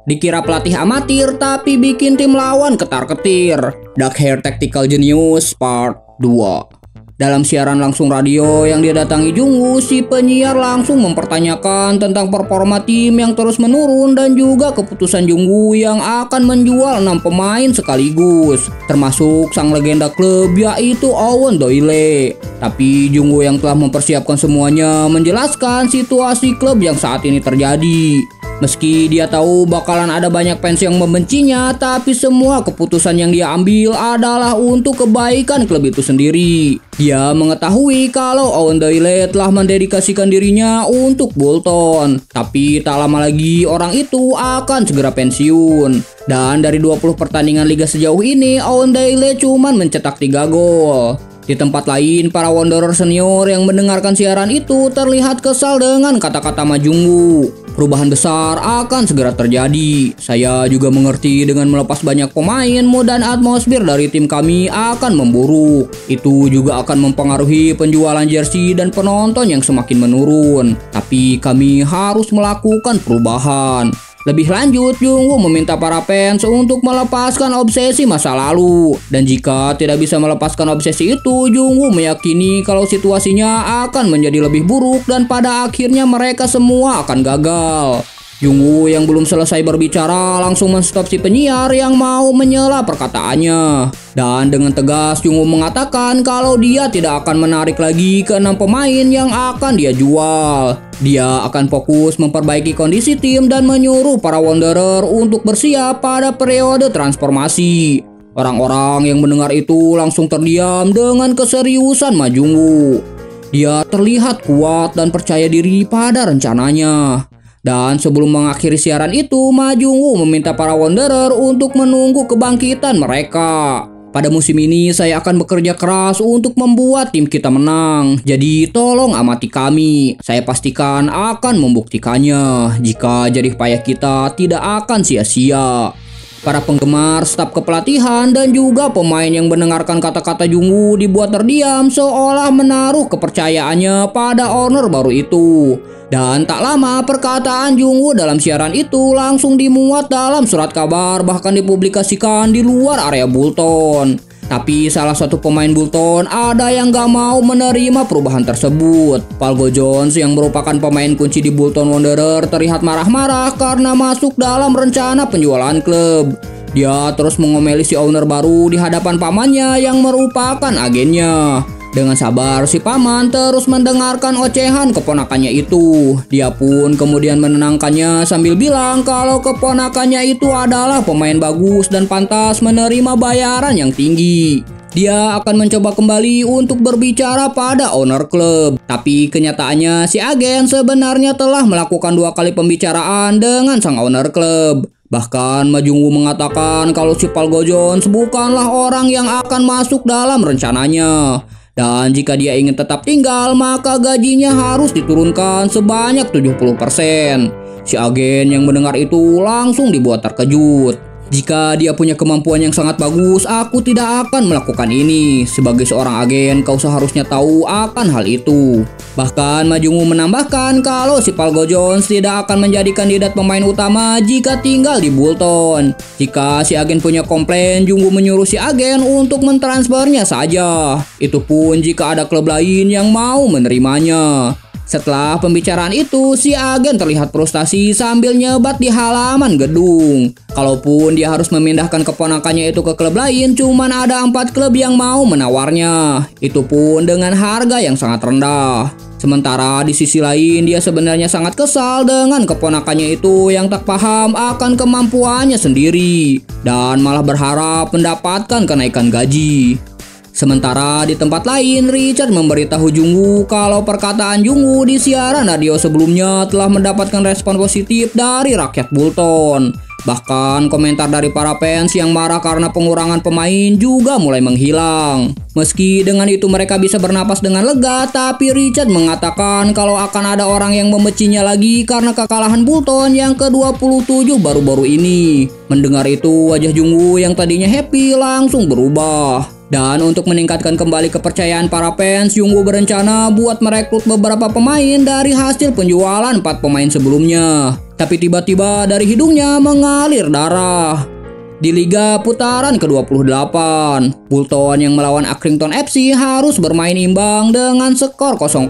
Dikira pelatih amatir tapi bikin tim lawan ketar-ketir. Dark Hair Tactical Genius Part 2. Dalam siaran langsung radio yang didatangi Jungwoo, si penyiar langsung mempertanyakan tentang performa tim yang terus menurun dan juga keputusan Jungwoo yang akan menjual 6 pemain sekaligus, termasuk sang legenda klub yaitu Owen Doyle. Tapi Jungwoo yang telah mempersiapkan semuanya menjelaskan situasi klub yang saat ini terjadi. Meski dia tahu bakalan ada banyak fans yang membencinya, tapi semua keputusan yang dia ambil adalah untuk kebaikan klub itu sendiri. Dia mengetahui kalau Owen Doyle telah mendedikasikan dirinya untuk Bolton, tapi tak lama lagi orang itu akan segera pensiun. Dan dari 20 pertandingan liga sejauh ini, Owen Doyle cuma mencetak 3 gol. Di tempat lain, para Wanderer senior yang mendengarkan siaran itu terlihat kesal dengan kata-kata Ma Jungwoo. Perubahan besar akan segera terjadi. Saya juga mengerti dengan melepas banyak pemain, mood dan atmosfer dari tim kami akan memburuk. Itu juga akan mempengaruhi penjualan jersey dan penonton yang semakin menurun. Tapi kami harus melakukan perubahan. Lebih lanjut, Jungwoo meminta para fans untuk melepaskan obsesi masa lalu. Dan jika tidak bisa melepaskan obsesi itu, Jungwoo meyakini kalau situasinya akan menjadi lebih buruk dan pada akhirnya mereka semua akan gagal. Jungwoo yang belum selesai berbicara langsung menstop si penyiar yang mau menyela perkataannya. Dan dengan tegas Jungwoo mengatakan kalau dia tidak akan menarik lagi ke 6 pemain yang akan dia jual. Dia akan fokus memperbaiki kondisi tim dan menyuruh para Wanderer untuk bersiap pada periode transformasi. Orang-orang yang mendengar itu langsung terdiam dengan keseriusan Ma Jungwoo. Dia terlihat kuat dan percaya diri pada rencananya. Dan sebelum mengakhiri siaran itu, Ma Jungwoo meminta para Wanderer untuk menunggu kebangkitan mereka. Pada musim ini saya akan bekerja keras untuk membuat tim kita menang. Jadi tolong amati kami. Saya pastikan akan membuktikannya jika jerih payah kita tidak akan sia-sia. Para penggemar, staf kepelatihan, dan juga pemain yang mendengarkan kata-kata Jungwoo dibuat terdiam seolah menaruh kepercayaannya pada owner baru itu. Dan tak lama perkataan Jungwoo dalam siaran itu langsung dimuat dalam surat kabar bahkan dipublikasikan di luar area Bolton. Tapi salah satu pemain Bolton ada yang gak mau menerima perubahan tersebut. Paul Jones yang merupakan pemain kunci di Bolton Wanderer terlihat marah-marah karena masuk dalam rencana penjualan klub. Dia terus mengomeli si owner baru di hadapan pamannya yang merupakan agennya. Dengan sabar si paman terus mendengarkan ocehan keponakannya itu. Dia pun kemudian menenangkannya sambil bilang kalau keponakannya itu adalah pemain bagus dan pantas menerima bayaran yang tinggi. Dia akan mencoba kembali untuk berbicara pada owner klub. Tapi kenyataannya si agen sebenarnya telah melakukan 2 kali pembicaraan dengan sang owner klub. Bahkan Ma Jungwoo mengatakan kalau si Paul Jones bukanlah orang yang akan masuk dalam rencananya. Dan jika dia ingin tetap tinggal, maka gajinya harus diturunkan sebanyak 70%. Si agen yang mendengar itu langsung dibuat terkejut. Jika dia punya kemampuan yang sangat bagus, aku tidak akan melakukan ini. Sebagai seorang agen, kau seharusnya tahu akan hal itu. Bahkan Ma Jungwoo menambahkan kalau si Paul Jones tidak akan menjadi kandidat pemain utama jika tinggal di Bolton. Jika si agen punya komplain, Jungwoo menyuruh si agen untuk mentransfernya saja. Itu pun jika ada klub lain yang mau menerimanya. Setelah pembicaraan itu, si agen terlihat frustasi sambil nyebat di halaman gedung. Kalaupun dia harus memindahkan keponakannya itu ke klub lain, cuman ada 4 klub yang mau menawarnya. Itu pun dengan harga yang sangat rendah. Sementara di sisi lain, dia sebenarnya sangat kesal dengan keponakannya itu yang tak paham akan kemampuannya sendiri dan malah berharap mendapatkan kenaikan gaji. Sementara di tempat lain, Richard memberitahu Jungwoo kalau perkataan Jungwoo di siaran radio sebelumnya telah mendapatkan respon positif dari rakyat Bolton. Bahkan komentar dari para fans yang marah karena pengurangan pemain juga mulai menghilang. Meski dengan itu mereka bisa bernapas dengan lega, tapi Richard mengatakan kalau akan ada orang yang membencinya lagi karena kekalahan Bolton yang ke-27 baru-baru ini. Mendengar itu, wajah Jungwoo yang tadinya happy langsung berubah. Dan untuk meningkatkan kembali kepercayaan para fans, Jungwoo berencana buat merekrut beberapa pemain dari hasil penjualan 4 pemain sebelumnya. Tapi tiba-tiba dari hidungnya mengalir darah. Di Liga putaran ke-28, Bolton yang melawan Accrington FC harus bermain imbang dengan skor 0-0.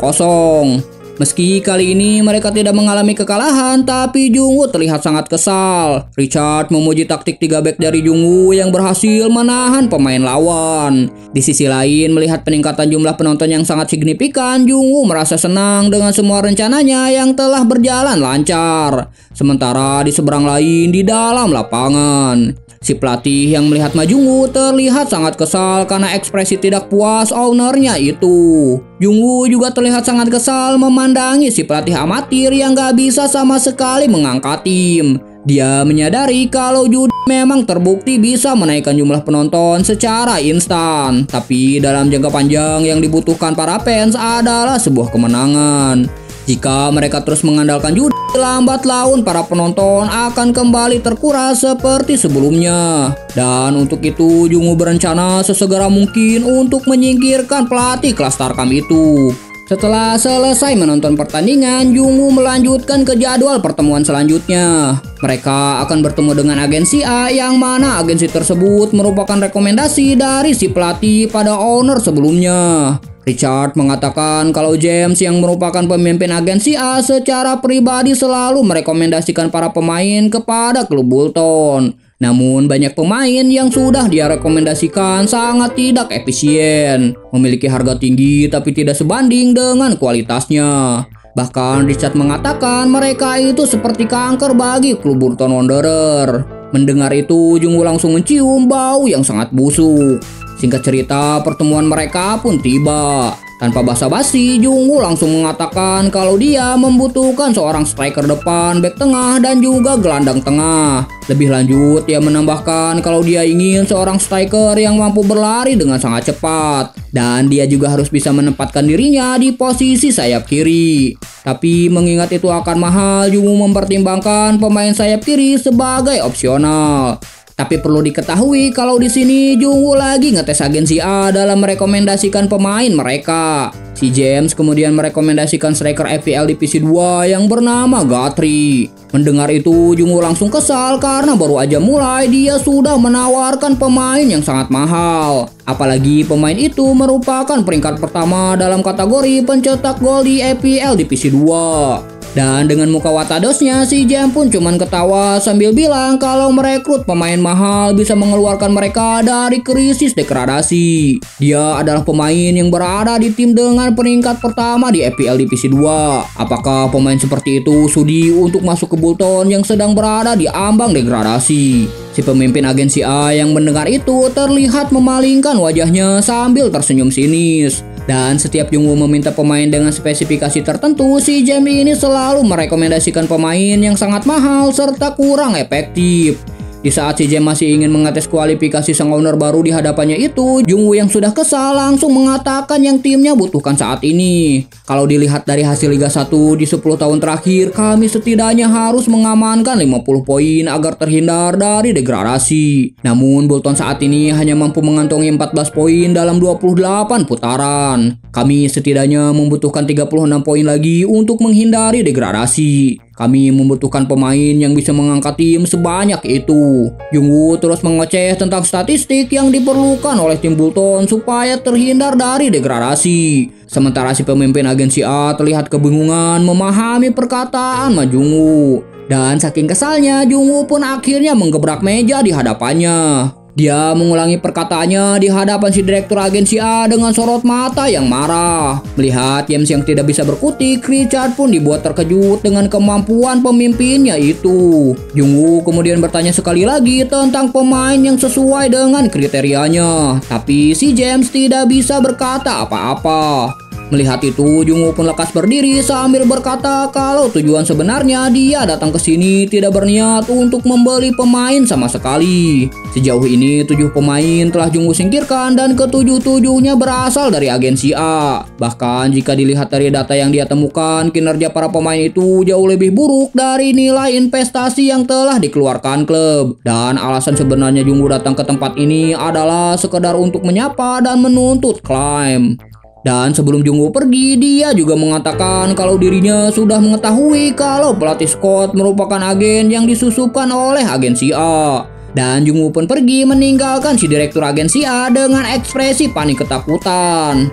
Meski kali ini mereka tidak mengalami kekalahan, tapi Jungwoo terlihat sangat kesal. Richard memuji taktik 3 back dari Jungwoo yang berhasil menahan pemain lawan. Di sisi lain, melihat peningkatan jumlah penonton yang sangat signifikan, Jungwoo merasa senang dengan semua rencananya yang telah berjalan lancar. Sementara di seberang lain di dalam lapangan, si pelatih yang melihat Jungwoo terlihat sangat kesal karena ekspresi tidak puas ownernya itu. Jungwoo juga terlihat sangat kesal memandangi si pelatih amatir yang gak bisa sama sekali mengangkat tim. Dia menyadari kalau judi memang terbukti bisa menaikkan jumlah penonton secara instan. Tapi dalam jangka panjang yang dibutuhkan para fans adalah sebuah kemenangan. Jika mereka terus mengandalkan judi, lambat laun para penonton akan kembali terkuras seperti sebelumnya. Dan untuk itu Jungwoo berencana sesegera mungkin untuk menyingkirkan pelatih kelas Starcam itu. Setelah selesai menonton pertandingan, Jungwoo melanjutkan ke jadwal pertemuan selanjutnya. Mereka akan bertemu dengan agensi A, yang mana agensi tersebut merupakan rekomendasi dari si pelatih pada owner sebelumnya. Richard mengatakan kalau James yang merupakan pemimpin agensi A secara pribadi selalu merekomendasikan para pemain kepada klub Bolton. Namun banyak pemain yang sudah dia rekomendasikan sangat tidak efisien, memiliki harga tinggi tapi tidak sebanding dengan kualitasnya. Bahkan Richard mengatakan mereka itu seperti kanker bagi klub Bolton Wanderers. Mendengar itu, Jungwoo langsung mencium bau yang sangat busuk. Singkat cerita, pertemuan mereka pun tiba. Tanpa basa-basi, Jungwoo langsung mengatakan kalau dia membutuhkan seorang striker depan, bek tengah, dan juga gelandang tengah. Lebih lanjut, dia menambahkan kalau dia ingin seorang striker yang mampu berlari dengan sangat cepat. Dan dia juga harus bisa menempatkan dirinya di posisi sayap kiri. Tapi mengingat itu akan mahal, Jungwoo mempertimbangkan pemain sayap kiri sebagai opsional. Tapi perlu diketahui kalau di sini Jungwoo lagi ngetes agensi A dalam merekomendasikan pemain mereka. Si James kemudian merekomendasikan striker FPL Divisi 2 yang bernama Guthrie. Mendengar itu Jungwoo langsung kesal karena baru aja mulai dia sudah menawarkan pemain yang sangat mahal. Apalagi pemain itu merupakan peringkat pertama dalam kategori pencetak gol di FPL Divisi 2. Dan dengan muka watadosnya, si James pun cuman ketawa sambil bilang kalau merekrut pemain mahal bisa mengeluarkan mereka dari krisis degradasi. Dia adalah pemain yang berada di tim dengan peringkat pertama di FPL Divisi 2. Apakah pemain seperti itu sudi untuk masuk ke Bolton yang sedang berada di ambang degradasi? Si pemimpin agensi A yang mendengar itu terlihat memalingkan wajahnya sambil tersenyum sinis. Dan setiap Jungwoo meminta pemain dengan spesifikasi tertentu, si James ini selalu merekomendasikan pemain yang sangat mahal serta kurang efektif. Di saat si James masih ingin mengetes kualifikasi sang owner baru di hadapannya itu, Jungwoo yang sudah kesal langsung mengatakan yang timnya butuhkan saat ini. Kalau dilihat dari hasil Liga 1 di 10 tahun terakhir, kami setidaknya harus mengamankan 50 poin agar terhindar dari degradasi. Namun Bolton saat ini hanya mampu mengantongi 14 poin dalam 28 putaran. Kami setidaknya membutuhkan 36 poin lagi untuk menghindari degradasi. Kami membutuhkan pemain yang bisa mengangkat tim sebanyak itu. Jungwoo terus mengoceh tentang statistik yang diperlukan oleh tim Bolton supaya terhindar dari degradasi. Sementara si pemimpin agensi A terlihat kebingungan memahami perkataan Jungwoo. Dan saking kesalnya, Jungwoo pun akhirnya menggebrak meja di hadapannya. Dia mengulangi perkataannya di hadapan si direktur agensi A dengan sorot mata yang marah. Melihat James yang tidak bisa berkutik, Richard pun dibuat terkejut dengan kemampuan pemimpinnya itu. Jungwoo kemudian bertanya sekali lagi tentang pemain yang sesuai dengan kriterianya. Tapi si James tidak bisa berkata apa-apa. Melihat itu, Jungwoo pun lekas berdiri sambil berkata kalau tujuan sebenarnya dia datang ke sini tidak berniat untuk membeli pemain sama sekali. Sejauh ini 7 pemain telah Jungwoo singkirkan dan ke-7-7-nya berasal dari agensi A. Bahkan jika dilihat dari data yang dia temukan, kinerja para pemain itu jauh lebih buruk dari nilai investasi yang telah dikeluarkan klub. Dan alasan sebenarnya Jungwoo datang ke tempat ini adalah sekedar untuk menyapa dan menuntut klaim. Dan sebelum Jungwoo pergi, dia juga mengatakan kalau dirinya sudah mengetahui kalau pelatih Scott merupakan agen yang disusupkan oleh agensi A. Dan Jungwoo pun pergi meninggalkan si direktur agensi A dengan ekspresi panik ketakutan.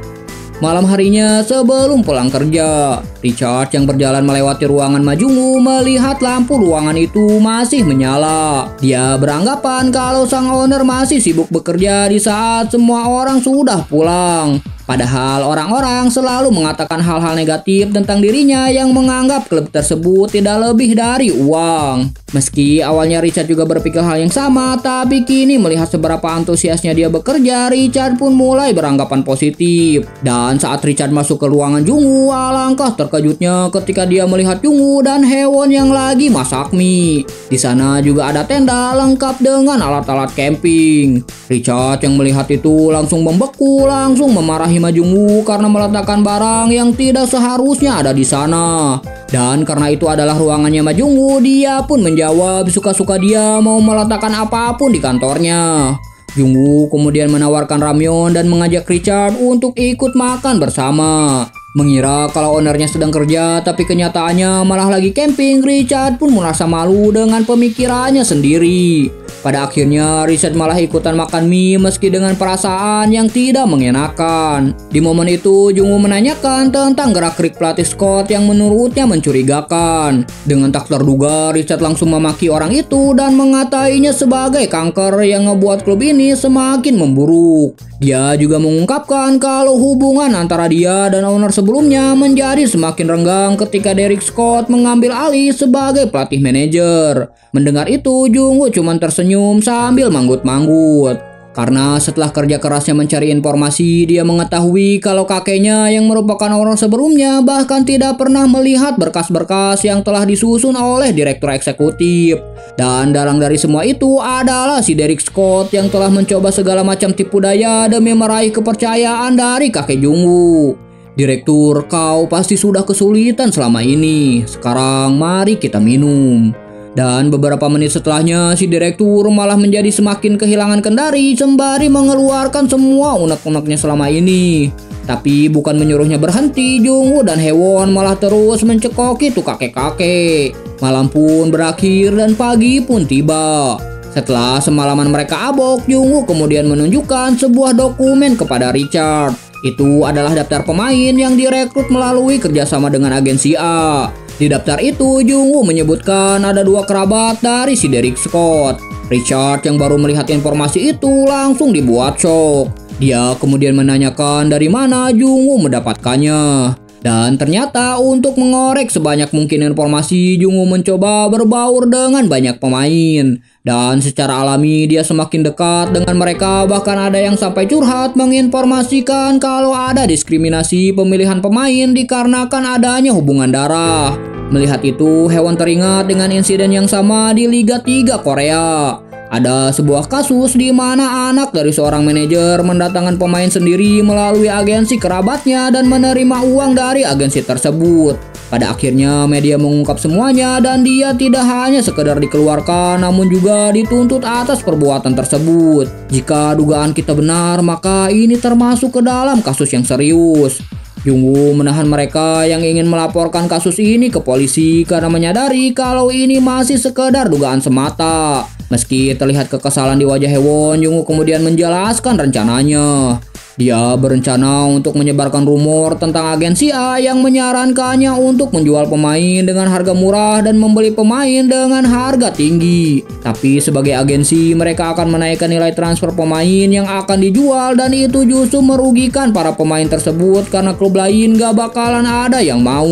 Malam harinya sebelum pulang kerja, Richard yang berjalan melewati ruangan Jungwoo melihat lampu ruangan itu masih menyala. Dia beranggapan kalau sang owner masih sibuk bekerja di saat semua orang sudah pulang. Padahal orang-orang selalu mengatakan hal-hal negatif tentang dirinya yang menganggap klub tersebut tidak lebih dari uang. Meski awalnya Richard juga berpikir hal yang sama, tapi kini melihat seberapa antusiasnya dia bekerja, Richard pun mulai beranggapan positif. Dan saat Richard masuk ke ruangan Jungwoo, alangkah terkejutnya ketika dia melihat Jungwoo dan Haewon yang lagi masak mie. Di sana juga ada tenda lengkap dengan alat-alat camping. Richard yang melihat itu langsung membeku, langsung memarahi Jungwoo karena meletakkan barang yang tidak seharusnya ada di sana. Dan karena itu adalah ruangannya Jungwoo, dia pun menjawab suka-suka dia mau meletakkan apapun di kantornya. Jungwoo kemudian menawarkan ramyeon dan mengajak Richard untuk ikut makan bersama. Mengira kalau ownernya sedang kerja, tapi kenyataannya malah lagi camping. Richard pun merasa malu dengan pemikirannya sendiri. Pada akhirnya Richard malah ikutan makan mie meski dengan perasaan yang tidak mengenakan. Di momen itu Jungwoo menanyakan tentang gerak-gerik pelatih Scott yang menurutnya mencurigakan. Dengan tak terduga Richard langsung memaki orang itu dan mengatainya sebagai kanker yang ngebuat klub ini semakin memburuk. Dia juga mengungkapkan kalau hubungan antara dia dan owner sebelumnya menjadi semakin renggang ketika Derek Scott mengambil alih sebagai pelatih manajer. Mendengar itu Jungwoo cuma tersenyum sambil manggut-manggut. Karena setelah kerja kerasnya mencari informasi, dia mengetahui kalau kakeknya yang merupakan orang sebelumnya bahkan tidak pernah melihat berkas-berkas yang telah disusun oleh direktur eksekutif. Dan dalang dari semua itu adalah si Derek Scott yang telah mencoba segala macam tipu daya demi meraih kepercayaan dari kakek Jungwoo. Direktur, kau pasti sudah kesulitan selama ini. Sekarang mari kita minum. Dan beberapa menit setelahnya, si direktur malah menjadi semakin kehilangan kendali sembari mengeluarkan semua unek-uneknya selama ini. Tapi bukan menyuruhnya berhenti, Jungwoo dan Haewon malah terus mencekoki tuh kakek-kakek. Malam pun berakhir dan pagi pun tiba. Setelah semalaman mereka abok, Jungwoo kemudian menunjukkan sebuah dokumen kepada Richard. Itu adalah daftar pemain yang direkrut melalui kerjasama dengan agensi A. Di daftar itu, Jungwoo menyebutkan ada 2 kerabat dari si Derek Scott. Richard yang baru melihat informasi itu langsung dibuat shock. Dia kemudian menanyakan dari mana Jungwoo mendapatkannya. Dan ternyata untuk mengorek sebanyak mungkin informasi, Jungwoo mencoba berbaur dengan banyak pemain. Dan secara alami dia semakin dekat dengan mereka, bahkan ada yang sampai curhat menginformasikan kalau ada diskriminasi pemilihan pemain dikarenakan adanya hubungan darah. Melihat itu, Haewon teringat dengan insiden yang sama di Liga 3 Korea. Ada sebuah kasus di mana anak dari seorang manajer mendatangkan pemain sendiri melalui agensi kerabatnya dan menerima uang dari agensi tersebut. Pada akhirnya media mengungkap semuanya dan dia tidak hanya sekedar dikeluarkan namun juga dituntut atas perbuatan tersebut. Jika dugaan kita benar, maka ini termasuk ke dalam kasus yang serius. Jungwoo menahan mereka yang ingin melaporkan kasus ini ke polisi karena menyadari kalau ini masih sekedar dugaan semata. Meski terlihat kekesalan di wajah Haewon, Jungwoo kemudian menjelaskan rencananya. Dia berencana untuk menyebarkan rumor tentang agensi A yang menyarankannya untuk menjual pemain dengan harga murah dan membeli pemain dengan harga tinggi. Tapi sebagai agensi, mereka akan menaikkan nilai transfer pemain yang akan dijual dan itu justru merugikan para pemain tersebut karena klub lain gak bakalan ada yang mau.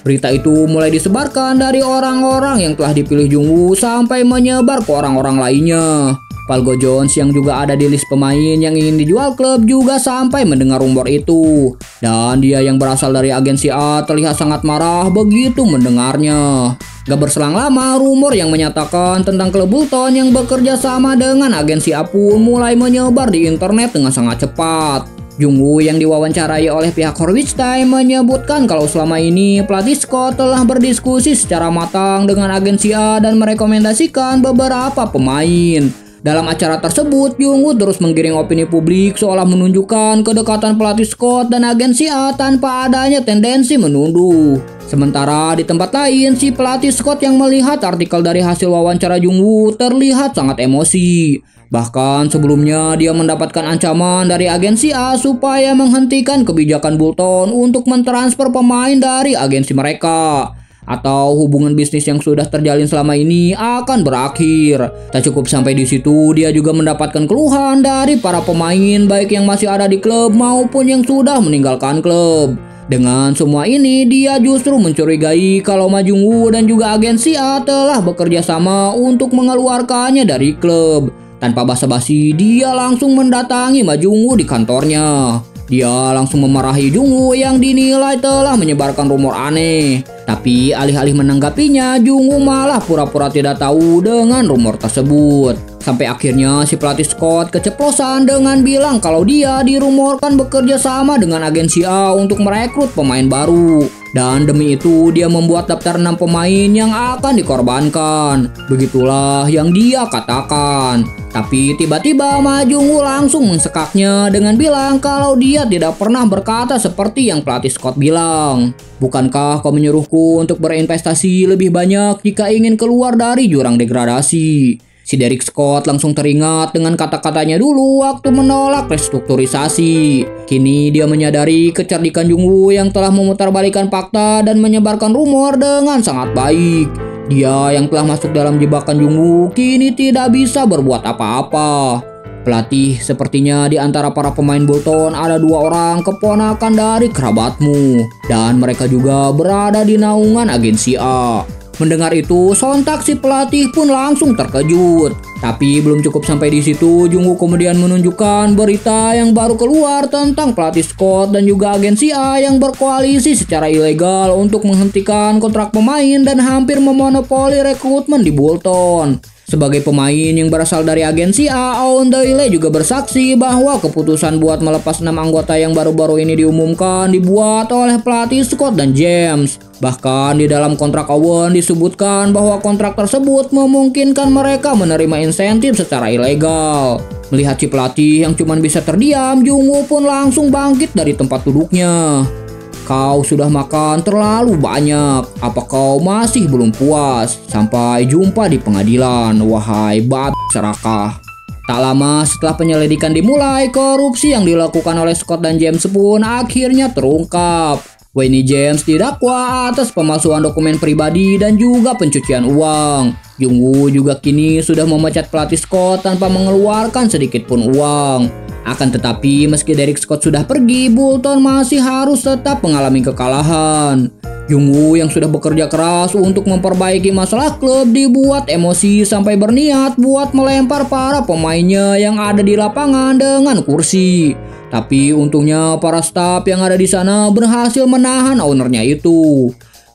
Berita itu mulai disebarkan dari orang-orang yang telah dipilih Jungwoo sampai menyebar ke orang-orang lainnya. Paul Go Jones yang juga ada di list pemain yang ingin dijual klub juga sampai mendengar rumor itu. Dan dia yang berasal dari agensi A terlihat sangat marah begitu mendengarnya. Gak berselang lama, rumor yang menyatakan tentang klub Bolton yang bekerja sama dengan agensi A pun mulai menyebar di internet dengan sangat cepat. Jungwoo yang diwawancarai oleh pihak Horwich Time menyebutkan kalau selama ini pelatih Scott telah berdiskusi secara matang dengan agensi A dan merekomendasikan beberapa pemain. Dalam acara tersebut, Jungwoo terus menggiring opini publik seolah menunjukkan kedekatan pelatih Scott dan agensi A tanpa adanya tendensi menunduk. Sementara di tempat lain, si pelatih Scott yang melihat artikel dari hasil wawancara Jungwoo terlihat sangat emosi. Bahkan sebelumnya dia mendapatkan ancaman dari agensi A supaya menghentikan kebijakan Bolton untuk mentransfer pemain dari agensi mereka. Atau hubungan bisnis yang sudah terjalin selama ini akan berakhir. Tak cukup sampai di situ, dia juga mendapatkan keluhan dari para pemain baik yang masih ada di klub maupun yang sudah meninggalkan klub. Dengan semua ini, dia justru mencurigai kalau Ma Jungwoo dan juga agensi A telah bekerja sama untuk mengeluarkannya dari klub. Tanpa basa-basi, dia langsung mendatangi Ma Jungwoo di kantornya. Dia langsung memarahi Jungwoo yang dinilai telah menyebarkan rumor aneh. Tapi alih-alih menanggapinya, Jungwoo malah pura-pura tidak tahu dengan rumor tersebut. Sampai akhirnya si pelatih Scott keceplosan dengan bilang kalau dia dirumorkan bekerja sama dengan agensi A untuk merekrut pemain baru. Dan demi itu dia membuat daftar 6 pemain yang akan dikorbankan. Begitulah yang dia katakan. Tapi tiba-tiba Ma Jungwoo langsung mensekaknya dengan bilang kalau dia tidak pernah berkata seperti yang pelatih Scott bilang. Bukankah kau menyuruhku untuk berinvestasi lebih banyak jika ingin keluar dari jurang degradasi? Si Derek Scott langsung teringat dengan kata-katanya dulu waktu menolak restrukturisasi. Kini dia menyadari kecerdikan Jungwoo yang telah memutarbalikkan fakta dan menyebarkan rumor dengan sangat baik. Dia yang telah masuk dalam jebakan Jungwoo kini tidak bisa berbuat apa-apa. Pelatih, sepertinya di antara para pemain Bolton ada 2 orang keponakan dari kerabatmu. Dan mereka juga berada di naungan agensi A. Mendengar itu, sontak si pelatih pun langsung terkejut. Tapi belum cukup sampai di situ, Jungwoo kemudian menunjukkan berita yang baru keluar tentang pelatih Scott dan juga agensi A yang berkoalisi secara ilegal untuk menghentikan kontrak pemain dan hampir memonopoli rekrutmen di Bolton. Sebagai pemain yang berasal dari agensi A, Owen Doyle juga bersaksi bahwa keputusan buat melepas 6 anggota yang baru-baru ini diumumkan dibuat oleh pelatih Scott dan James. Bahkan di dalam kontrak Owen disebutkan bahwa kontrak tersebut memungkinkan mereka menerima insentif secara ilegal. Melihat si pelatih yang cuma bisa terdiam, Jungwoo pun langsung bangkit dari tempat duduknya. Kau sudah makan terlalu banyak. Apa kau masih belum puas? Sampai jumpa di pengadilan, wahai babi serakah. Tak lama setelah penyelidikan dimulai, korupsi yang dilakukan oleh Scott dan James pun akhirnya terungkap. Wayne James didakwa atas pemalsuan dokumen pribadi dan juga pencucian uang. Jungwoo juga kini sudah memecat pelatih Scott tanpa mengeluarkan sedikit pun uang. Akan tetapi meski Derek Scott sudah pergi, Bolton masih harus tetap mengalami kekalahan. Jungwoo yang sudah bekerja keras untuk memperbaiki masalah klub dibuat emosi sampai berniat buat melempar para pemainnya yang ada di lapangan dengan kursi. Tapi untungnya para staf yang ada di sana berhasil menahan ownernya itu.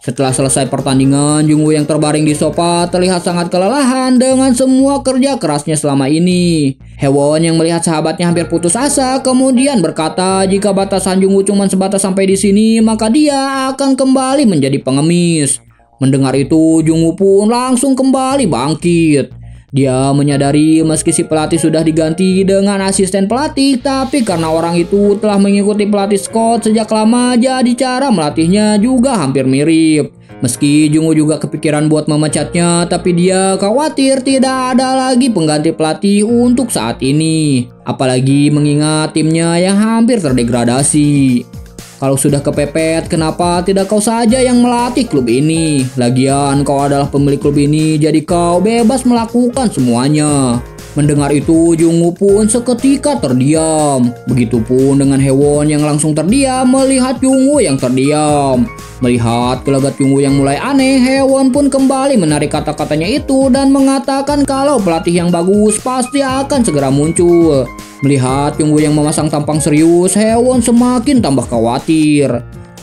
Setelah selesai pertandingan, Jungwoo yang terbaring di sofa terlihat sangat kelelahan dengan semua kerja kerasnya selama ini. Haewon yang melihat sahabatnya hampir putus asa kemudian berkata jika batasan Jungwoo cuma sebatas sampai di sini maka dia akan kembali menjadi pengemis. Mendengar itu, Jungwoo pun langsung kembali bangkit. Dia menyadari meski si pelatih sudah diganti dengan asisten pelatih, tapi karena orang itu telah mengikuti pelatih Scott sejak lama, jadi cara melatihnya juga hampir mirip. Meski Jungwoo juga kepikiran buat memecatnya, tapi dia khawatir tidak ada lagi pengganti pelatih untuk saat ini. Apalagi mengingat timnya yang hampir terdegradasi. Kalau sudah kepepet, kenapa tidak kau saja yang melatih klub ini? Lagian kau adalah pemilik klub ini, jadi kau bebas melakukan semuanya. Mendengar itu, Jungwoo pun seketika terdiam. Begitupun dengan Haewon yang langsung terdiam melihat Jungwoo yang terdiam. Melihat gelagat Jungwoo yang mulai aneh, Haewon pun kembali menarik kata-katanya itu dan mengatakan kalau pelatih yang bagus pasti akan segera muncul. Melihat Jungwoo yang memasang tampang serius, Haewon semakin tambah khawatir.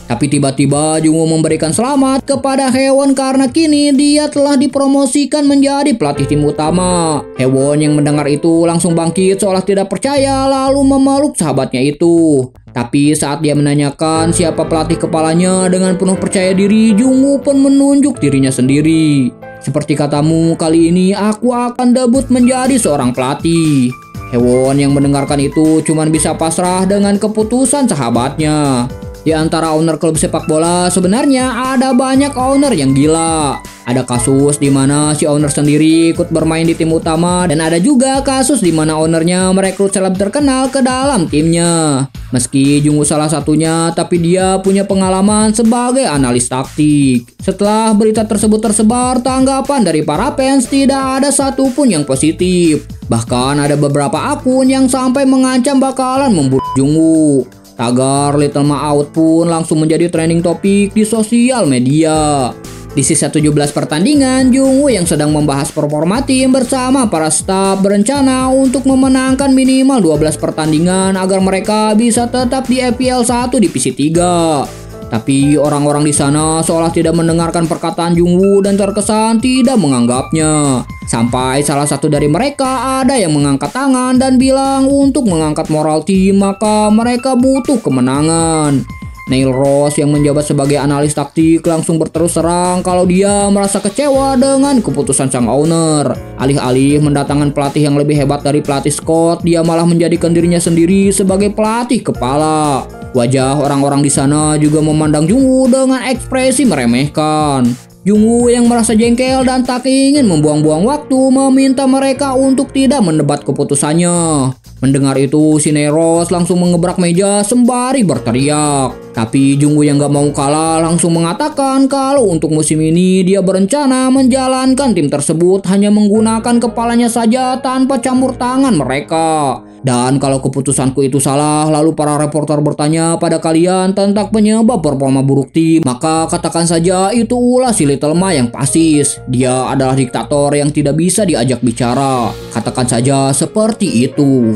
Tapi tiba-tiba Jungwoo memberikan selamat kepada Haewon karena kini dia telah dipromosikan menjadi pelatih tim utama. Haewon yang mendengar itu langsung bangkit seolah tidak percaya lalu memeluk sahabatnya itu. Tapi saat dia menanyakan siapa pelatih kepalanya dengan penuh percaya diri, Jungwoo pun menunjuk dirinya sendiri. Seperti katamu, kali ini aku akan debut menjadi seorang pelatih. Hewon yang mendengarkan itu cuman bisa pasrah dengan keputusan sahabatnya. Di antara owner klub sepak bola sebenarnya ada banyak owner yang gila. Ada kasus di mana si owner sendiri ikut bermain di tim utama, dan ada juga kasus di mana ownernya merekrut seleb terkenal ke dalam timnya. Meski Jungwoo salah satunya, tapi dia punya pengalaman sebagai analis taktik. Setelah berita tersebut tersebar, tanggapan dari para fans tidak ada satupun yang positif. Bahkan ada beberapa akun yang sampai mengancam bakalan membunuh Jungwoo. Tagar Little Ma Out pun langsung menjadi trending topik di sosial media. Di sisa 17 pertandingan, Jungwoo yang sedang membahas performa tim bersama para staf berencana untuk memenangkan minimal 12 pertandingan agar mereka bisa tetap di FPL 1 Divisi 3. Tapi orang-orang di sana seolah tidak mendengarkan perkataan Jungwoo dan terkesan tidak menganggapnya. Sampai salah satu dari mereka ada yang mengangkat tangan dan bilang untuk mengangkat moral tim maka mereka butuh kemenangan. Neil Ross yang menjabat sebagai analis taktik langsung berterus terang kalau dia merasa kecewa dengan keputusan sang owner. Alih-alih mendatangkan pelatih yang lebih hebat dari pelatih Scott, dia malah menjadikan dirinya sendiri sebagai pelatih kepala. Wajah orang-orang di sana juga memandang Jungwoo dengan ekspresi meremehkan. Jungwoo yang merasa jengkel dan tak ingin membuang-buang waktu meminta mereka untuk tidak mendebat keputusannya. Mendengar itu, si Neros langsung mengebrak meja sembari berteriak. Tapi Jungwoo yang gak mau kalah langsung mengatakan kalau untuk musim ini dia berencana menjalankan tim tersebut hanya menggunakan kepalanya saja tanpa campur tangan mereka. Dan kalau keputusanku itu salah, lalu para reporter bertanya pada kalian tentang penyebab performa buruk tim, maka katakan saja itu ulah si Little Ma yang pasis. Dia adalah diktator yang tidak bisa diajak bicara. Katakan saja seperti itu.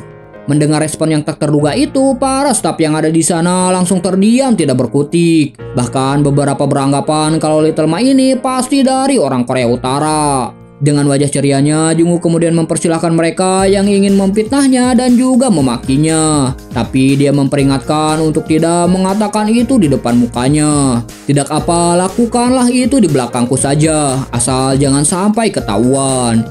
Mendengar respon yang tak terduga itu, para staf yang ada di sana langsung terdiam tidak berkutik. Bahkan beberapa beranggapan kalau Little Ma ini pasti dari orang Korea Utara. Dengan wajah cerianya, Jungwoo kemudian mempersilahkan mereka yang ingin memfitnahnya dan juga memakinya. Tapi dia memperingatkan untuk tidak mengatakan itu di depan mukanya. Tidak apa, lakukanlah itu di belakangku saja, asal jangan sampai ketahuan.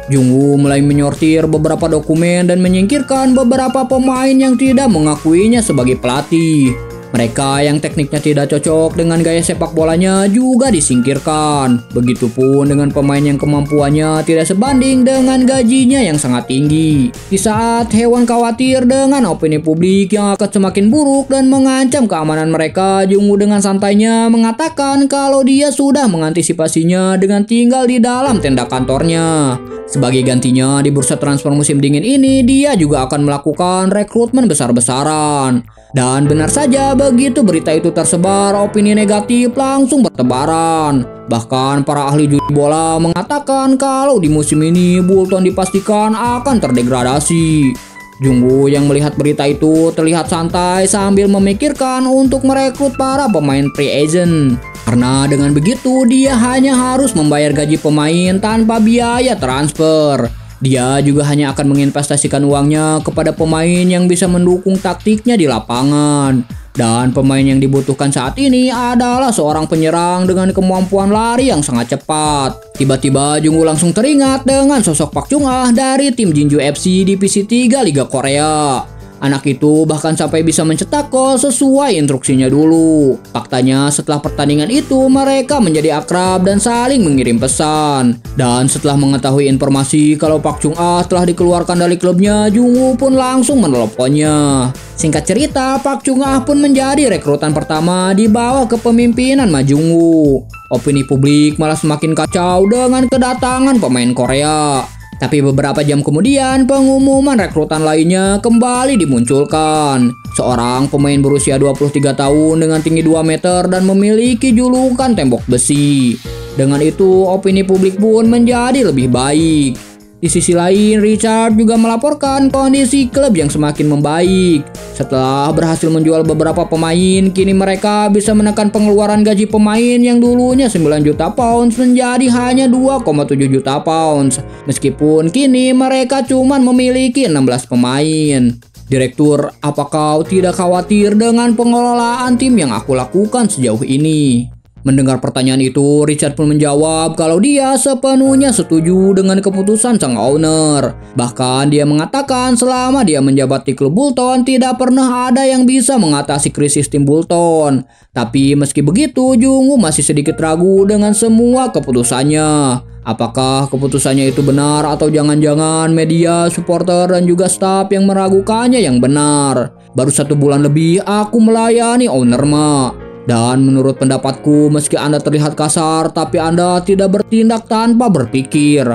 Jungwoo mulai menyortir beberapa dokumen dan menyingkirkan beberapa pemain yang tidak mengakuinya sebagai pelatih. Mereka yang tekniknya tidak cocok dengan gaya sepak bolanya juga disingkirkan. Begitupun dengan pemain yang kemampuannya tidak sebanding dengan gajinya yang sangat tinggi. Di saat Hewon khawatir dengan opini publik yang akan semakin buruk dan mengancam keamanan mereka, Jungwoo dengan santainya mengatakan kalau dia sudah mengantisipasinya dengan tinggal di dalam tenda kantornya. Sebagai gantinya di bursa transfer musim dingin ini, dia juga akan melakukan rekrutmen besar-besaran. Dan benar saja, begitu berita itu tersebar, opini negatif langsung bertebaran. Bahkan para ahli judi bola mengatakan kalau di musim ini Bolton dipastikan akan terdegradasi. Jungwoo yang melihat berita itu terlihat santai sambil memikirkan untuk merekrut para pemain free agent. Karena dengan begitu dia hanya harus membayar gaji pemain tanpa biaya transfer. Dia juga hanya akan menginvestasikan uangnya kepada pemain yang bisa mendukung taktiknya di lapangan. Dan pemain yang dibutuhkan saat ini adalah seorang penyerang dengan kemampuan lari yang sangat cepat. Tiba-tiba Jungwoo langsung teringat dengan sosok Park Chung-ah dari tim Jinju FC Divisi 3 Liga Korea. Anak itu bahkan sampai bisa mencetak gol sesuai instruksinya dulu. Faktanya setelah pertandingan itu mereka menjadi akrab dan saling mengirim pesan. Dan setelah mengetahui informasi kalau Park Chung-ah telah dikeluarkan dari klubnya, Jungwoo pun langsung menelponnya. Singkat cerita, Park Chung-ah pun menjadi rekrutan pertama di bawah kepemimpinan Ma Jungwoo. Opini publik malah semakin kacau dengan kedatangan pemain Korea. Tapi beberapa jam kemudian pengumuman rekrutan lainnya kembali dimunculkan. Seorang pemain berusia 23 tahun dengan tinggi 2 meter dan memiliki julukan tembok besi. Dengan itu opini publik pun menjadi lebih baik. Di sisi lain, Richard juga melaporkan kondisi klub yang semakin membaik. Setelah berhasil menjual beberapa pemain, kini mereka bisa menekan pengeluaran gaji pemain yang dulunya 9 juta pounds menjadi hanya 2,7 juta pounds. Meskipun kini mereka cuma memiliki 16 pemain. Direktur, apakah kau tidak khawatir dengan pengelolaan tim yang aku lakukan sejauh ini? Mendengar pertanyaan itu, Richard pun menjawab kalau dia sepenuhnya setuju dengan keputusan sang owner. Bahkan dia mengatakan selama dia menjabat di klub Bolton tidak pernah ada yang bisa mengatasi krisis tim Bolton. Tapi meski begitu, Jung-woo masih sedikit ragu dengan semua keputusannya. Apakah keputusannya itu benar atau jangan-jangan media, supporter, dan juga staf yang meragukannya yang benar. Baru 1 bulan lebih aku melayani owner Ma. Dan menurut pendapatku, meski Anda terlihat kasar, tapi Anda tidak bertindak tanpa berpikir.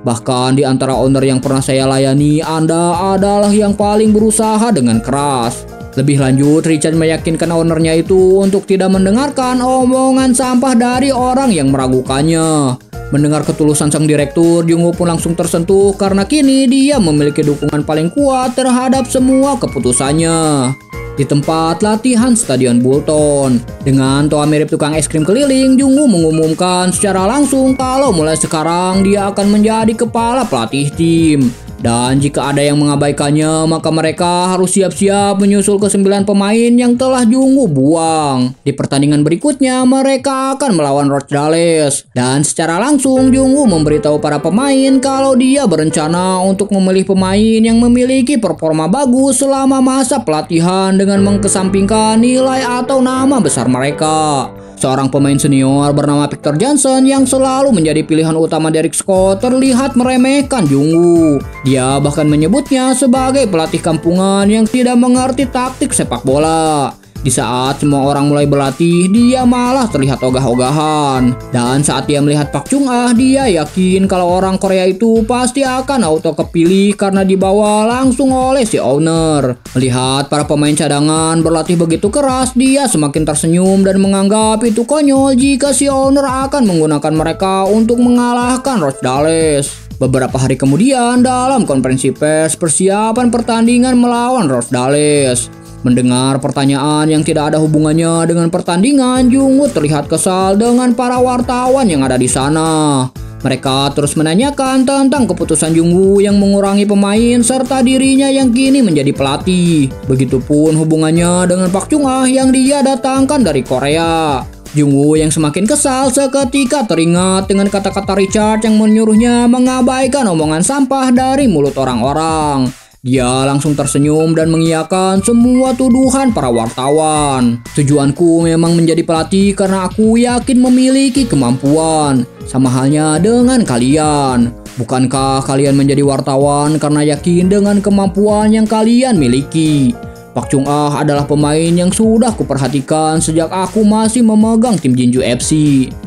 Bahkan di antara owner yang pernah saya layani, Anda adalah yang paling berusaha dengan keras. Lebih lanjut, Richard meyakinkan ownernya itu untuk tidak mendengarkan omongan sampah dari orang yang meragukannya. Mendengar ketulusan sang direktur, Jung-woo pun langsung tersentuh karena kini dia memiliki dukungan paling kuat terhadap semua keputusannya. Di tempat latihan Stadion Bolton, dengan toa mirip tukang es krim keliling, Jung-woo mengumumkan secara langsung kalau mulai sekarang dia akan menjadi kepala pelatih tim. Dan jika ada yang mengabaikannya, maka mereka harus siap-siap menyusul ke 9 pemain yang telah Jung-woo buang. Di pertandingan berikutnya, mereka akan melawan Rochdale. Dan secara langsung, Jung-woo memberitahu para pemain kalau dia berencana untuk memilih pemain yang memiliki performa bagus selama masa pelatihan dengan mengesampingkan nilai atau nama besar mereka. Seorang pemain senior bernama Victor Johnson yang selalu menjadi pilihan utama Derek Scott terlihat meremehkan Jung-woo. Dia bahkan menyebutnya sebagai pelatih kampungan yang tidak mengerti taktik sepak bola. Di saat semua orang mulai berlatih, dia malah terlihat ogah-ogahan. Dan saat dia melihat Park Chung-ah, dia yakin kalau orang Korea itu pasti akan auto kepilih karena dibawa langsung oleh si owner. Melihat para pemain cadangan berlatih begitu keras, dia semakin tersenyum dan menganggap itu konyol jika si owner akan menggunakan mereka untuk mengalahkan Rochdale. Beberapa hari kemudian, dalam konferensi pers persiapan pertandingan melawan Rochdale, mendengar pertanyaan yang tidak ada hubungannya dengan pertandingan, Jung-woo terlihat kesal dengan para wartawan yang ada di sana. Mereka terus menanyakan tentang keputusan Jung-woo yang mengurangi pemain serta dirinya yang kini menjadi pelatih. Begitupun hubungannya dengan Park Chung-ah yang dia datangkan dari Korea. Jung-woo yang semakin kesal seketika teringat dengan kata-kata Richard yang menyuruhnya mengabaikan omongan sampah dari mulut orang-orang. Dia langsung tersenyum dan mengiyakan semua tuduhan para wartawan. Tujuanku memang menjadi pelatih karena aku yakin memiliki kemampuan. Sama halnya dengan kalian. Bukankah kalian menjadi wartawan karena yakin dengan kemampuan yang kalian miliki? Park Chung-ah adalah pemain yang sudah kuperhatikan sejak aku masih memegang tim Jeonju FC.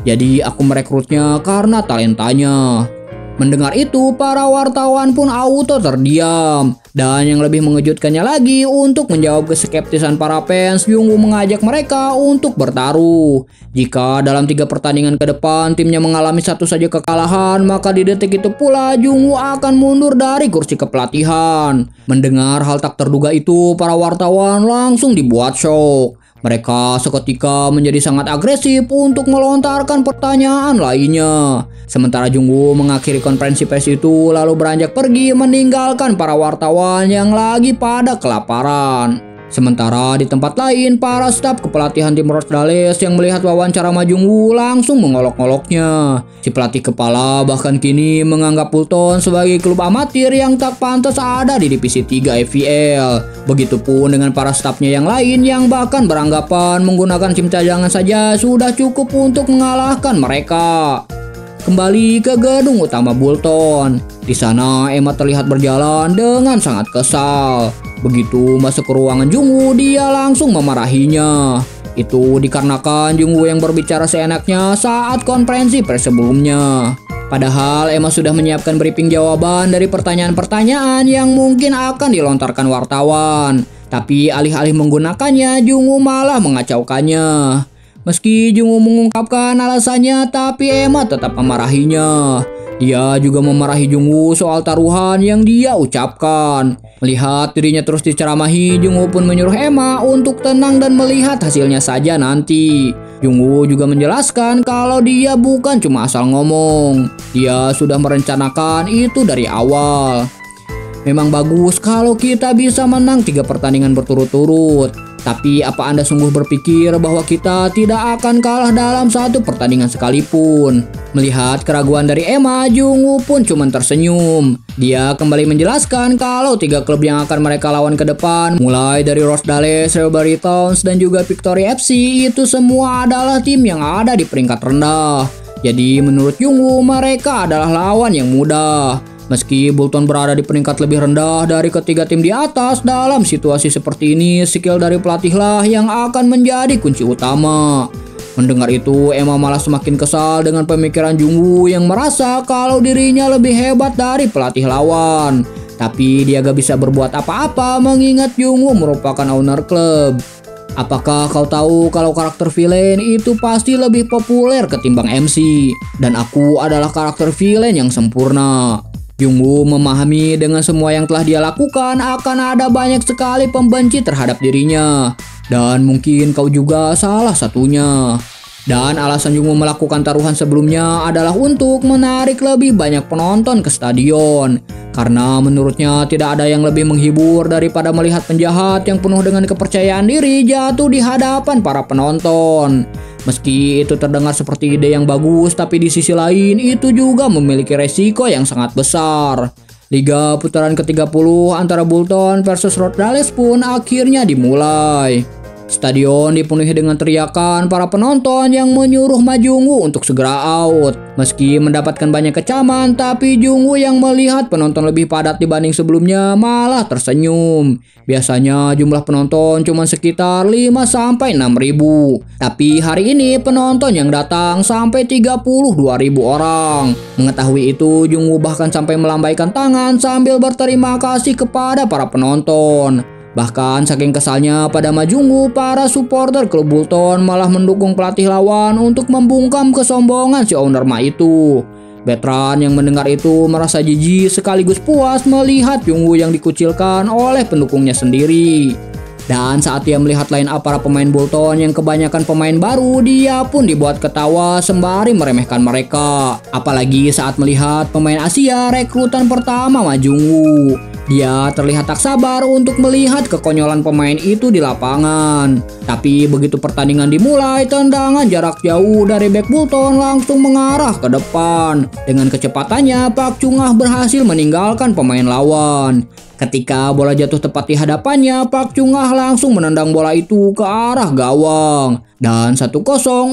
Jadi aku merekrutnya karena talentanya. Mendengar itu, para wartawan pun auto terdiam. Dan yang lebih mengejutkannya lagi, untuk menjawab keskeptisan para fans, Jung-woo mengajak mereka untuk bertaruh. Jika dalam 3 pertandingan ke depan timnya mengalami satu saja kekalahan, maka di detik itu pula Jung-woo akan mundur dari kursi kepelatihan. Mendengar hal tak terduga itu, para wartawan langsung dibuat shock. Mereka seketika menjadi sangat agresif untuk melontarkan pertanyaan lainnya. Sementara Jung-woo mengakhiri konferensi pers itu lalu beranjak pergi meninggalkan para wartawan yang lagi pada kelaparan. Sementara di tempat lain, para staf kepelatihan tim Rochdale yang melihat wawancara sama Jung-woo langsung mengolok-oloknya. Si pelatih kepala bahkan kini menganggap Bolton sebagai klub amatir yang tak pantas ada di divisi 3 IPL. Begitupun dengan para stafnya yang lain yang bahkan beranggapan menggunakan tim cadangan saja sudah cukup untuk mengalahkan mereka. Kembali ke gedung utama Bolton. Di sana Emma terlihat berjalan dengan sangat kesal. Begitu masuk ke ruangan Jung-woo, dia langsung memarahinya. Itu dikarenakan Jung-woo yang berbicara seenaknya saat konferensi pers sebelumnya. Padahal Emma sudah menyiapkan briefing jawaban dari pertanyaan-pertanyaan yang mungkin akan dilontarkan wartawan. Tapi alih-alih menggunakannya, Jung-woo malah mengacaukannya. Meski Jung-woo mengungkapkan alasannya, tapi Emma tetap memarahinya. Dia juga memarahi Jung-woo soal taruhan yang dia ucapkan. Melihat dirinya terus diceramahi, Jung-woo pun menyuruh Emma untuk tenang dan melihat hasilnya saja nanti. Jung-woo juga menjelaskan kalau dia bukan cuma asal ngomong. Dia sudah merencanakan itu dari awal. Memang bagus kalau kita bisa menang 3 pertandingan berturut-turut. Tapi apa Anda sungguh berpikir bahwa kita tidak akan kalah dalam satu pertandingan sekalipun? Melihat keraguan dari Emma, Jungwoo pun cuma tersenyum. Dia kembali menjelaskan kalau 3 klub yang akan mereka lawan ke depan, mulai dari Rochdale, Strawberry Towns, dan juga Victory FC, itu semua adalah tim yang ada di peringkat rendah. Jadi menurut Jungwoo, mereka adalah lawan yang mudah. Meski Bolton berada di peringkat lebih rendah dari ketiga tim di atas, dalam situasi seperti ini, skill dari pelatihlah yang akan menjadi kunci utama. Mendengar itu, Emma malah semakin kesal dengan pemikiran Jungwoo yang merasa kalau dirinya lebih hebat dari pelatih lawan. Tapi dia gak bisa berbuat apa-apa mengingat Jungwoo merupakan owner klub. Apakah kau tahu kalau karakter villain itu pasti lebih populer ketimbang MC? Dan aku adalah karakter villain yang sempurna. Jungwoo memahami dengan semua yang telah dia lakukan akan ada banyak sekali pembenci terhadap dirinya. Dan mungkin kau juga salah satunya. Dan alasan Jungwoo melakukan taruhan sebelumnya adalah untuk menarik lebih banyak penonton ke stadion. Karena menurutnya tidak ada yang lebih menghibur daripada melihat penjahat yang penuh dengan kepercayaan diri jatuh di hadapan para penonton. Meski itu terdengar seperti ide yang bagus, tapi di sisi lain itu juga memiliki resiko yang sangat besar. Liga putaran ke-30 antara Bolton versus Rochdale pun akhirnya dimulai. Stadion dipenuhi dengan teriakan para penonton yang menyuruh Jungwoo untuk segera out. Meski mendapatkan banyak kecaman, tapi Jungwoo yang melihat penonton lebih padat dibanding sebelumnya malah tersenyum. Biasanya jumlah penonton cuma sekitar 5-6 ribu. Tapi hari ini penonton yang datang sampai 32 ribu orang. Mengetahui itu, Jungwoo bahkan sampai melambaikan tangan sambil berterima kasih kepada para penonton. Bahkan saking kesalnya pada Jungwoo, para supporter klub Bolton malah mendukung pelatih lawan untuk membungkam kesombongan si owner itu. Veteran yang mendengar itu merasa jijik sekaligus puas melihat Jungwoo yang dikucilkan oleh pendukungnya sendiri. Dan saat dia melihat line up para pemain Bolton yang kebanyakan pemain baru, dia pun dibuat ketawa sembari meremehkan mereka. Apalagi saat melihat pemain Asia rekrutan pertama Jungwoo. Dia terlihat tak sabar untuk melihat kekonyolan pemain itu di lapangan. Tapi begitu pertandingan dimulai, tendangan jarak jauh dari bek Bolton langsung mengarah ke depan. Dengan kecepatannya, Park Chung-ah berhasil meninggalkan pemain lawan. Ketika bola jatuh tepat di hadapannya, Park Chung-ah langsung menendang bola itu ke arah gawang. Dan 1-0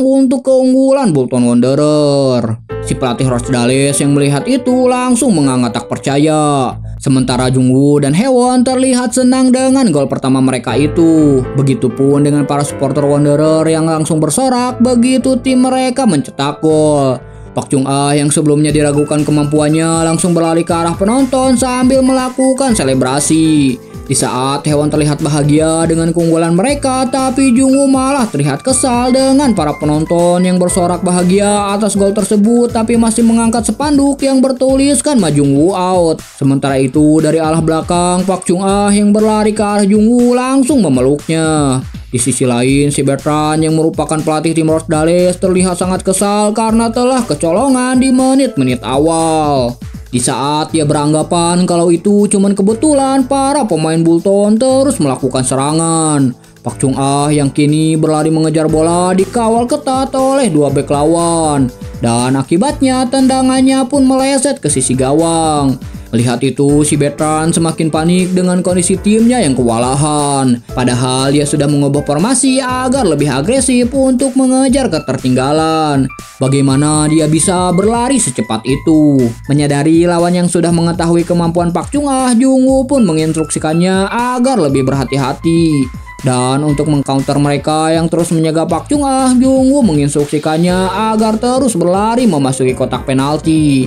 untuk keunggulan Bolton Wanderers. Si pelatih Rochdale yang melihat itu langsung mengangguk tak percaya. Sementara Jungwoo dan Haewon terlihat senang dengan gol pertama mereka itu. Begitupun dengan para supporter Wanderers yang langsung bersorak begitu tim mereka mencetak gol. Park Chung-ah yang sebelumnya diragukan kemampuannya langsung berlari ke arah penonton sambil melakukan selebrasi. Di saat Haewon terlihat bahagia dengan keunggulan mereka, tapi Jungwoo malah terlihat kesal dengan para penonton yang bersorak bahagia atas gol tersebut tapi masih mengangkat spanduk yang bertuliskan Jungwoo out. Sementara itu dari arah belakang, Park Chung-ah yang berlari ke arah Jungwoo langsung memeluknya. Di sisi lain, si Bertrand yang merupakan pelatih tim Rochdale terlihat sangat kesal karena telah kecolongan di menit-menit awal. Di saat dia beranggapan kalau itu cuma kebetulan, para pemain Bolton terus melakukan serangan. Park Chung-ah yang kini berlari mengejar bola dikawal ketat oleh 2 bek lawan. Dan akibatnya tendangannya pun meleset ke sisi gawang. Melihat itu, si Bertrand semakin panik dengan kondisi timnya yang kewalahan. Padahal dia sudah mengubah formasi agar lebih agresif untuk mengejar ketertinggalan. Bagaimana dia bisa berlari secepat itu? Menyadari lawan yang sudah mengetahui kemampuan Park Chung-ah, Jungwoo pun menginstruksikannya agar lebih berhati-hati. Dan untuk mengcounter mereka yang terus menjaga Park Chung-ah, Jungwoo menginstruksikannya agar terus berlari memasuki kotak penalti.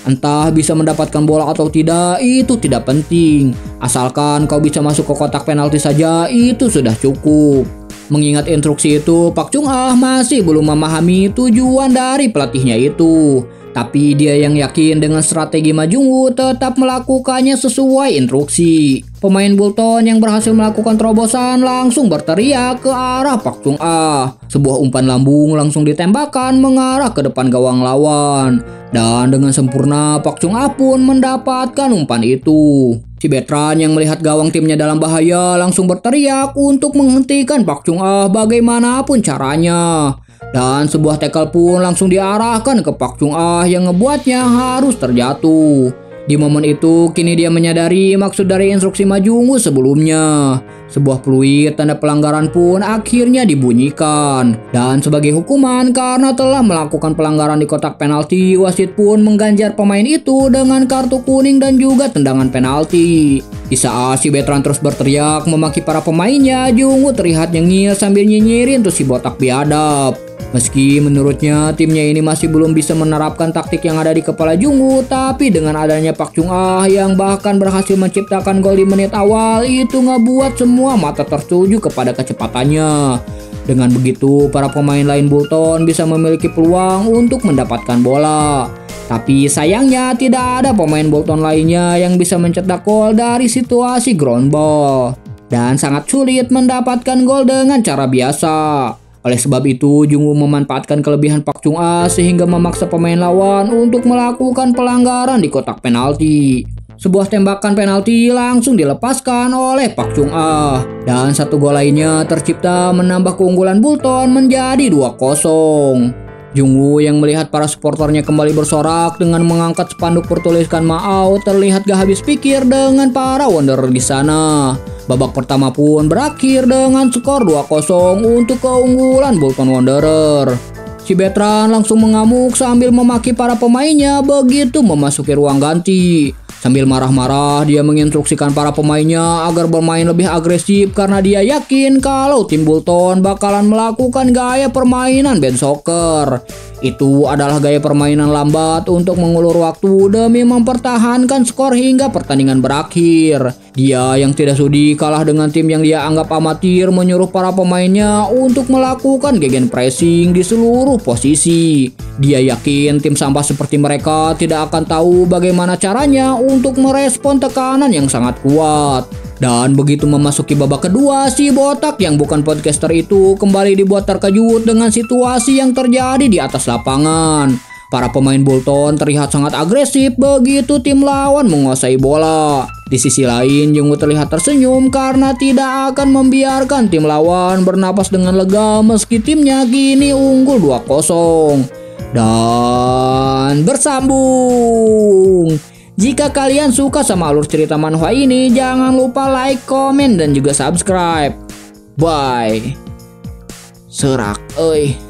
Entah bisa mendapatkan bola atau tidak, itu tidak penting. Asalkan kau bisa masuk ke kotak penalti saja, itu sudah cukup. Mengingat instruksi itu, Park Chung-ah masih belum memahami tujuan dari pelatihnya itu. Tapi dia yang yakin dengan strategi Ma Jung-woo tetap melakukannya sesuai instruksi. Pemain Bolton yang berhasil melakukan terobosan langsung berteriak ke arah Park Chung-ah. Sebuah umpan lambung langsung ditembakkan mengarah ke depan gawang lawan. Dan dengan sempurna Park Chung-ah pun mendapatkan umpan itu. Si veteran yang melihat gawang timnya dalam bahaya langsung berteriak untuk menghentikan Park Chung-ah bagaimanapun caranya. Dan sebuah tackle pun langsung diarahkan ke Park Chung-ah yang ngebuatnya harus terjatuh. Di momen itu, kini dia menyadari maksud dari instruksi Ma Jung-woo sebelumnya. Sebuah peluit tanda pelanggaran pun akhirnya dibunyikan. Dan sebagai hukuman karena telah melakukan pelanggaran di kotak penalti, wasit pun mengganjar pemain itu dengan kartu kuning dan juga tendangan penalti. Di saat si veteran terus berteriak memaki para pemainnya, Jung-woo terlihat nyengir sambil nyinyirin tuh si botak biadab. Meski menurutnya timnya ini masih belum bisa menerapkan taktik yang ada di kepala Jung-woo, tapi dengan adanya Park Chung-ah yang bahkan berhasil menciptakan gol di menit awal itu ngebuat semua mata tertuju kepada kecepatannya. Dengan begitu, para pemain lain Bolton bisa memiliki peluang untuk mendapatkan bola. Tapi sayangnya tidak ada pemain Bolton lainnya yang bisa mencetak gol dari situasi ground ball. Dan sangat sulit mendapatkan gol dengan cara biasa. Oleh sebab itu, Jung-woo memanfaatkan kelebihan Park Chung-ah sehingga memaksa pemain lawan untuk melakukan pelanggaran di kotak penalti. Sebuah tembakan penalti langsung dilepaskan oleh Park Chung-ah. Dan satu gol lainnya tercipta menambah keunggulan Bolton menjadi 2-0. Jung-woo yang melihat para supporternya kembali bersorak dengan mengangkat spanduk bertuliskan Mao terlihat gak habis pikir dengan para Wanderer di sana. Babak pertama pun berakhir dengan skor 2-0 untuk keunggulan Bolton Wanderer. Si veteran langsung mengamuk sambil memaki para pemainnya begitu memasuki ruang ganti. Sambil marah-marah, dia menginstruksikan para pemainnya agar bermain lebih agresif karena dia yakin kalau tim Bolton bakalan melakukan gaya permainan band soccer. Itu adalah gaya permainan lambat untuk mengulur waktu demi mempertahankan skor hingga pertandingan berakhir. Dia yang tidak sudi kalah dengan tim yang dia anggap amatir menyuruh para pemainnya untuk melakukan gegenpressing di seluruh posisi. Dia yakin tim sampah seperti mereka tidak akan tahu bagaimana caranya untuk merespon tekanan yang sangat kuat. Dan begitu memasuki babak kedua, si botak yang bukan podcaster itu kembali dibuat terkejut dengan situasi yang terjadi di atas lapangan. Para pemain Bolton terlihat sangat agresif begitu tim lawan menguasai bola. Di sisi lain, Jung-woo terlihat tersenyum karena tidak akan membiarkan tim lawan bernapas dengan lega meski timnya kini unggul 2-0. Dan bersambung. Jika kalian suka sama alur cerita manhwa ini, jangan lupa like, komen, dan juga subscribe. Bye. Serak, euy.